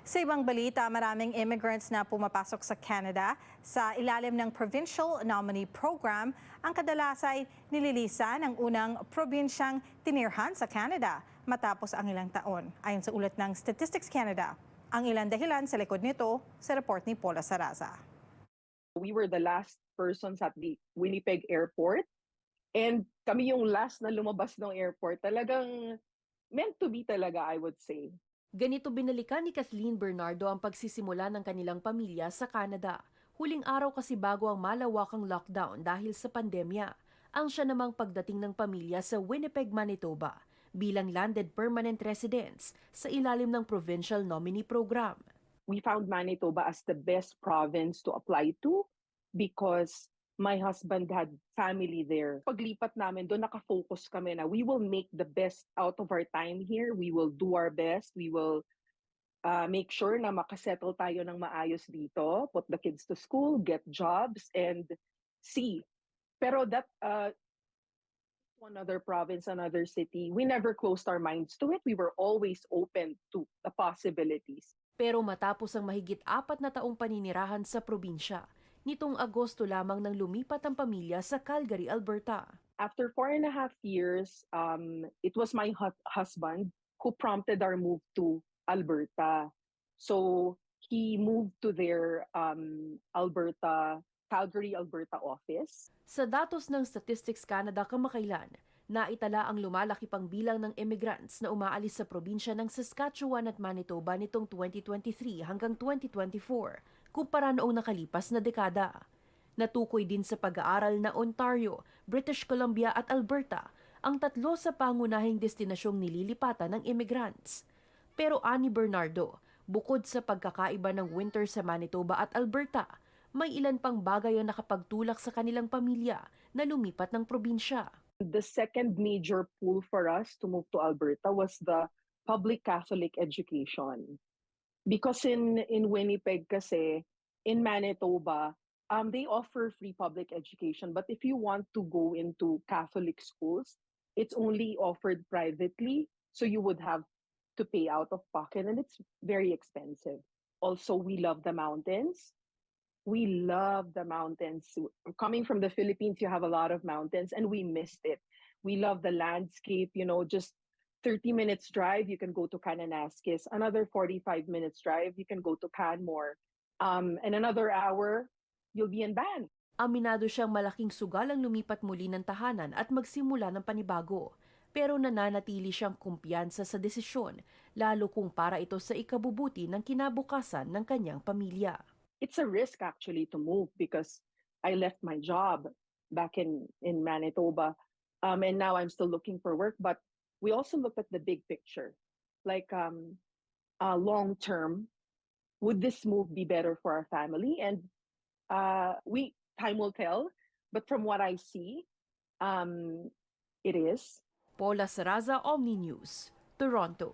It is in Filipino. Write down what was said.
Sa ibang balita, maraming immigrants na pumapasok sa Canada sa ilalim ng Provincial Nominee Program ang kadalas ay nililisan ng unang probinsyang tinirhan sa Canada matapos ang ilang taon. Ayon sa ulat ng Statistics Canada, ang ilang dahilan sa likod nito sa report ni Paula Saraza. We were the last persons at the Winnipeg Airport and kami yung last na lumabas ng airport. Talagang meant to be talaga, I would say. Ganito binalikan ni Kathleen Bernardo ang pagsisimula ng kanilang pamilya sa Canada. Huling araw kasi bago ang malawakang lockdown dahil sa pandemya. Ang siya namang pagdating ng pamilya sa Winnipeg, Manitoba bilang landed permanent residents sa ilalim ng Provincial Nominee Program. We found Manitoba as the best province to apply to because my husband had family there. Paglipat namin, doon nakafocus kami na we will make the best out of our time here. We will do our best. We will make sure na makasettle tayo ng maayos dito, put the kids to school, get jobs, and see. Pero that one other province, another city, we never closed our minds to it. We were always open to the possibilities. Pero matapos ang mahigit 4 na taong paninirahan sa probinsya, nitong Agosto lamang nang lumipat ang pamilya sa Calgary, Alberta. After 4.5 years, it was my husband who prompted our move to Alberta. So he moved to their Calgary, Alberta office. Sa datos ng Statistics Canada kamakailan, naitala ang lumalaki pang bilang ng immigrants na umaalis sa probinsya ng Saskatchewan at Manitoba nitong 2023 hanggang 2024 kumpara noong nakalipas na dekada. Natukoy din sa pag-aaral na Ontario, British Columbia at Alberta ang tatlo sa pangunahing destinasyong nililipatan ng immigrants. Pero ani Bernardo, bukod sa pagkakaiba ng winter sa Manitoba at Alberta, may ilan pang bagay ang nakapagtulak sa kanilang pamilya na lumipat ng probinsya. The second major pull for us to move to Alberta was the public Catholic education. Because in Winnipeg kasi, in Manitoba, they offer free public education. But if you want to go into Catholic schools, it's only offered privately. So you would have to pay out of pocket and it's very expensive. Also, we love the mountains. We love the mountains. Coming from the Philippines, you have a lot of mountains and we missed it. We love the landscape, just 30 minutes drive, you can go to Kananaskis. Another 45 minutes drive, you can go to Canmore. And another hour, you'll be in Banff. Aminado siyang malaking sugal ang lumipat muli ng tahanan at magsimula ng panibago. Pero nananatili siyang kumpiyansa sa desisyon, lalo kung para ito sa ikabubuti ng kinabukasan ng kanyang pamilya. It's a risk actually to move because I left my job back in Manitoba. And now I'm still looking for work. But we also looked at the big picture. Like long term, would this move be better for our family? And time will tell. But from what I see, it is. Paula Saraza, Omni News, Toronto.